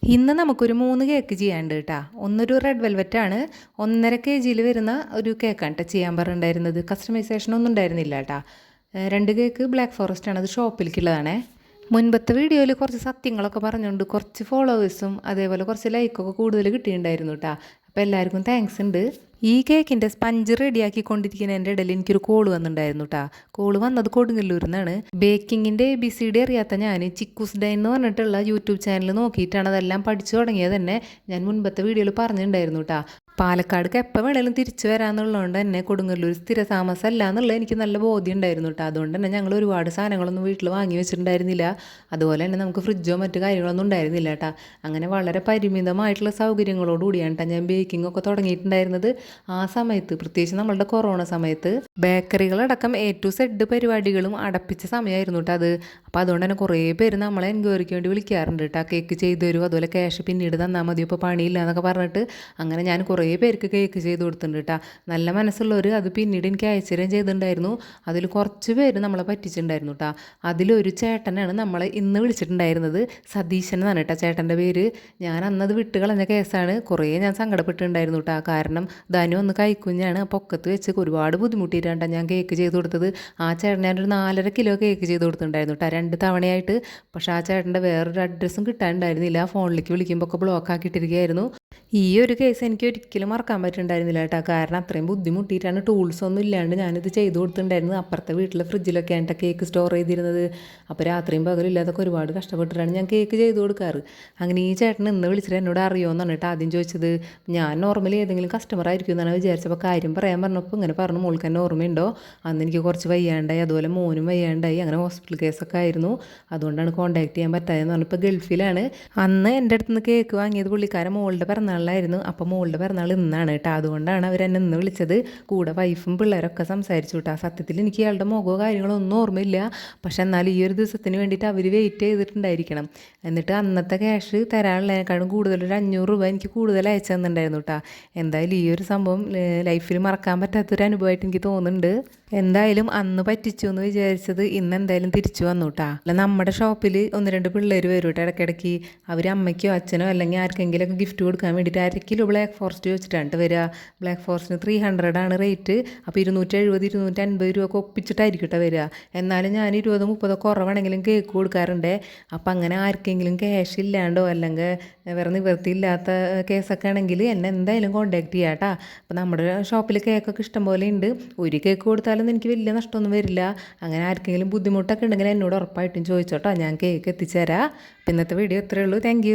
ഇന്ന് നമുക്കൊരു 3 കേക്ക് ചെയ്യാനുണ്ട് കേട്ടോ. ഒന്നൊരു റെഡ് വെൽവെറ്റാണ്, 1.5 kg വരുന്ന ഒരു കേക്കാണ് കേട്ടോ ചെയ്യാൻ പറഞ്ഞിട്ടുണ്ടായിരുന്നത്. കസ്റ്റമൈസേഷൻ ഒന്നും ഉണ്ടായിരുന്നില്ല കേട്ടോ. 2 കേക്ക് ബ്ലാക്ക് ഫോറസ്റ്റ് ആണ്, അത് ഷോപ്പിലേക്കുള്ളതാണേ. മുൻപത്തെ വീഡിയോയിൽ കുറച്ച് സത്യങ്ങളൊക്കെ പറഞ്ഞുകൊണ്ട് കുറച്ച് ഫോളോവേഴ്സും അതേപോലെ കുറച്ച് ലൈക്കൊക്കെ കൂടുതൽ കിട്ടിയിട്ടുണ്ടായിരുന്നു കേട്ടോ. അപ്പോൾ എല്ലാവർക്കും താങ്ക്സ് ഉണ്ട്. ഈ കേക്കിൻ്റെ സ്പഞ്ച് റെഡിയാക്കിക്കൊണ്ടിരിക്കുന്നതിൻ്റെ ഇടയിൽ എനിക്കൊരു കോള് വന്നിട്ടുണ്ടായിരുന്നു കേട്ടോ. കോള് വന്നത് കൊടുങ്ങല്ലൂരിൽ നിന്നാണ്. ബേക്കിങ്ങിൻ്റെ ABCD അറിയാത്ത ഞാൻ ചിക്കൂസ് ഡൈൻ എന്ന് പറഞ്ഞിട്ടുള്ള യൂട്യൂബ് ചാനൽ നോക്കിയിട്ടാണ് അതെല്ലാം പഠിച്ചു തുടങ്ങിയത് തന്നെ. ഞാൻ മുൻപത്തെ വീഡിയോയിൽ പറഞ്ഞിട്ടുണ്ടായിരുന്നു കേട്ടോ. പാലക്കാടേക്ക് എപ്പോൾ വേണേലും തിരിച്ചു വരാമെന്നുള്ളതുകൊണ്ട് തന്നെ കൊടുങ്ങല്ലൂർ സ്ഥിര താമസമല്ല എന്നുള്ളത് എനിക്ക് നല്ല ബോധ്യം ഉണ്ടായിരുന്നു കേട്ടോ. അതുകൊണ്ട് തന്നെ ഞങ്ങൾ ഒരുപാട് സാധനങ്ങളൊന്നും വീട്ടിൽ വാങ്ങി വെച്ചിട്ടുണ്ടായിരുന്നില്ല. അതുപോലെ തന്നെ നമുക്ക് ഫ്രിഡ്ജോ മറ്റു കാര്യങ്ങളൊന്നും ഉണ്ടായിരുന്നില്ല കേട്ടോ. അങ്ങനെ വളരെ പരിമിതമായിട്ടുള്ള സൗകര്യങ്ങളോട് കൂടിയാണ് കേട്ടോ ഞാൻ ബേക്കിംഗ് ഒക്കെ തുടങ്ങിയിട്ടുണ്ടായിരുന്നത്. ആ സമയത്ത് പ്രത്യേകിച്ച് നമ്മളുടെ കൊറോണ സമയത്ത് ബേക്കറികളടക്കം A to Z പരിപാടികളും അടപ്പിച്ച സമയമായിരുന്നു കേട്ടോ അത്. അപ്പോൾ അതുകൊണ്ട് തന്നെ കുറേ പേര് നമ്മളെ എൻക്വയറിക്ക് വേണ്ടി വിളിക്കാറുണ്ട് കേട്ടോ. കേക്ക് ചെയ്തു തരും, അതുപോലെ ക്യാഷ് പിന്നീട് തന്നാൽ മതി, ഇപ്പോൾ പണിയില്ല എന്നൊക്കെ പറഞ്ഞിട്ട്. അങ്ങനെ ഞാൻ കുറേ പേർക്ക് കേക്ക് ചെയ്ത് കൊടുത്തിട്ടുണ്ട് കേട്ടോ. നല്ല മനസ്സുള്ളവർ അത് പിന്നീട് എനിക്ക് അയച്ചുതരും ചെയ്തിട്ടുണ്ടായിരുന്നു. അതിൽ കുറച്ച് പേര് നമ്മളെ പറ്റിച്ചിട്ടുണ്ടായിരുന്നു കേട്ടോ. അതിലൊരു ചേട്ടനാണ് നമ്മളെ ഇന്ന് വിളിച്ചിട്ടുണ്ടായിരുന്നത്. സതീശൻ എന്നാണ് കേട്ടോ ചേട്ടൻ്റെ പേര്. ഞാൻ അന്നത് വിട്ട് കളഞ്ഞ കേസാണ്. കുറേ ഞാൻ സങ്കടപ്പെട്ടിട്ടുണ്ടായിരുന്നു കേട്ടോ. കാരണം ധനു ഒന്ന് കൈക്കുഞ്ഞാണ്, പൊക്കത്ത് വെച്ച് ഒരുപാട് ബുദ്ധിമുട്ടിയിട്ടാണ് ഞാൻ കേക്ക് ചെയ്ത് കൊടുത്തത്. ആ ചേട്ടൻ ഞാനൊരു 4.5 കിലോ കേക്ക് ചെയ്ത് കൊടുത്തിട്ടുണ്ടായിരുന്നു കേട്ടോ 2 തവണയായിട്ട്. പക്ഷേ ആ ചേട്ടൻ്റെ വേറൊരു അഡ്രസ്സും കിട്ടാനുണ്ടായിരുന്നില്ല. ഫോണിലേക്ക് വിളിക്കുമ്പോൾ ഒക്കെ ബ്ലോക്ക് ആക്കിയിട്ടിരിക്കുകയായിരുന്നു. ഈ ഒരു കേസ് എനിക്ക് ഒരിക്കലും മറക്കാൻ പറ്റുന്നുണ്ടായിരുന്നില്ല കേട്ടോ. കാരണം അത്രയും ബുദ്ധിമുട്ടിയിട്ടാണ്, ടൂൾസ് ഒന്നും ഇല്ലാണ്ട് ഞാനിത് ചെയ്ത് കൊടുത്തിട്ടുണ്ടായിരുന്നത്. അപ്പുറത്തെ വീട്ടിലെ ഫ്രിഡ്ജിലൊക്കെയാണ് കേട്ടോ കേക്ക് സ്റ്റോർ ചെയ്തിരുന്നത്. അപ്പോൾ രാത്രിയും പകലില്ലാതൊക്കെ ഒരുപാട് കഷ്ടപ്പെട്ടിട്ടാണ് ഞാൻ കേക്ക് ചെയ്ത് കൊടുക്കാറ്. അങ്ങനെ ഈ ചേട്ടൻ ഇന്ന് വിളിച്ചിട്ട് എന്നോട് അറിയുമെന്നാണ് കേട്ടോ ആദ്യം ചോദിച്ചത്. ഞാൻ നോർമലി ഏതെങ്കിലും കസ്റ്റമർ ആയിരിക്കും എന്നാണ് വിചാരിച്ചപ്പോൾ കാര്യം പറയാൻ പറഞ്ഞപ്പോൾ ഇങ്ങനെ പറഞ്ഞു, മോൾക്ക് തന്നെ ഓർമ്മയുണ്ടോ, അന്ന് എനിക്ക് കുറച്ച് വയ്യാണ്ടായി, അതുപോലെ മോനും വയ്യാണ്ടായി, അങ്ങനെ ഹോസ്പിറ്റൽ കേസൊക്കെ ആയിരുന്നു, അതുകൊണ്ടാണ് കോൺടാക്ട് ചെയ്യാൻ പറ്റാതെന്ന് പറഞ്ഞു. ഇപ്പോൾ ഗൾഫിലാണ്. അന്ന് എൻ്റെ അടുത്ത് നിന്ന് കേക്ക് വാങ്ങിയത് പുള്ളിക്കാരൻ മോളുടെ പിറന്നാളിലായിരുന്നു. അപ്പോൾ മോളുടെ പിറന്നാൾ ഇന്നാണ് കേട്ടോ. അതുകൊണ്ടാണ് അവരെന്നെ ഇന്ന് വിളിച്ചത്. കൂടെ വൈഫും പിള്ളേരൊക്കെ സംസാരിച്ചു കേട്ടോ. സത്യത്തിൽ എനിക്ക് ഇയാളുടെ മുഖമോ കാര്യങ്ങളോ ഒന്നും ഓർമ്മയില്ല. പക്ഷെ എന്നാലും ഈ ഒരു ദിവസത്തിന് വേണ്ടിയിട്ട് അവർ വെയിറ്റ് ചെയ്തിട്ടുണ്ടായിരിക്കണം. എന്നിട്ട് അന്നത്തെ ക്യാഷ് തരാനുള്ളതിനേക്കാളും കൂടുതൽ ഒരു 500 രൂപ എനിക്ക് കൂടുതൽ അയച്ചു തന്നിട്ടുണ്ടായിരുന്നു കേട്ടോ. എന്തായാലും ഈ ഒരു സംഭവം ലൈഫിൽ മറക്കാൻ പറ്റാത്തൊരു അനുഭവമായിട്ട് എനിക്ക് തോന്നുന്നുണ്ട്. എന്തായാലും അന്ന് പറ്റിച്ചു എന്ന് വിചാരിച്ചത് ഇന്ന് എന്തായാലും തിരിച്ചു വന്നു കേട്ടോ. അല്ല, നമ്മുടെ ഷോപ്പിൽ 1-2 പിള്ളേർ വരും കേട്ടോ ഇടയ്ക്കിടയ്ക്ക്. അവർ അമ്മയ്ക്കോ അച്ഛനോ അല്ലെങ്കിൽ ആർക്കെങ്കിലുമൊക്കെ ഗിഫ്റ്റ് കൊടുക്കാൻ വേണ്ടിയിട്ട് 1/2 കിലോ ബ്ലാക്ക് ഫോറസ്റ്റ് വെച്ചിട്ടാണ് വരിക. ബ്ലാക്ക് ഫോറസ്റ്റിന് 300 ആണ് റേറ്റ്. അപ്പോൾ 270-250 രൂപ ഒക്കെ ഒപ്പിച്ചിട്ടായിരിക്കും കേട്ടോ വരിക. എന്നാലും ഞാൻ 20-30 കുറവാണെങ്കിലും കേക്ക് കൊടുക്കാറുണ്ട്. അപ്പോൾ അങ്ങനെ ആർക്കെങ്കിലും ക്യാഷ് ഇല്ലാണ്ടോ അല്ലെങ്കിൽ വേറെ നിവൃത്തിയില്ലാത്ത കേസൊക്കെ ആണെങ്കിൽ എന്നെ എന്തായാലും കോൺടാക്ട് ചെയ്യാം കേട്ടോ. അപ്പോൾ നമ്മുടെ ഷോപ്പിൽ കേക്കൊക്കെ ഇഷ്ടംപോലെ ഉണ്ട്. ഒരു കേക്ക് കൊടുത്താലും എനിക്ക് വലിയ നഷ്ടമൊന്നും വരില്ല. അങ്ങനെ ആർക്കെങ്കിലും ബുദ്ധിമുട്ടൊക്കെ ഉണ്ടെങ്കിൽ എന്നോട് ഉറപ്പായിട്ടും ചോദിച്ചോട്ടോ, ഞാൻ കേക്ക് എത്തിച്ചേരാം. ഇന്നത്തെ വീഡിയോ ഇത്രയേ ഉള്ളൂ. താങ്ക്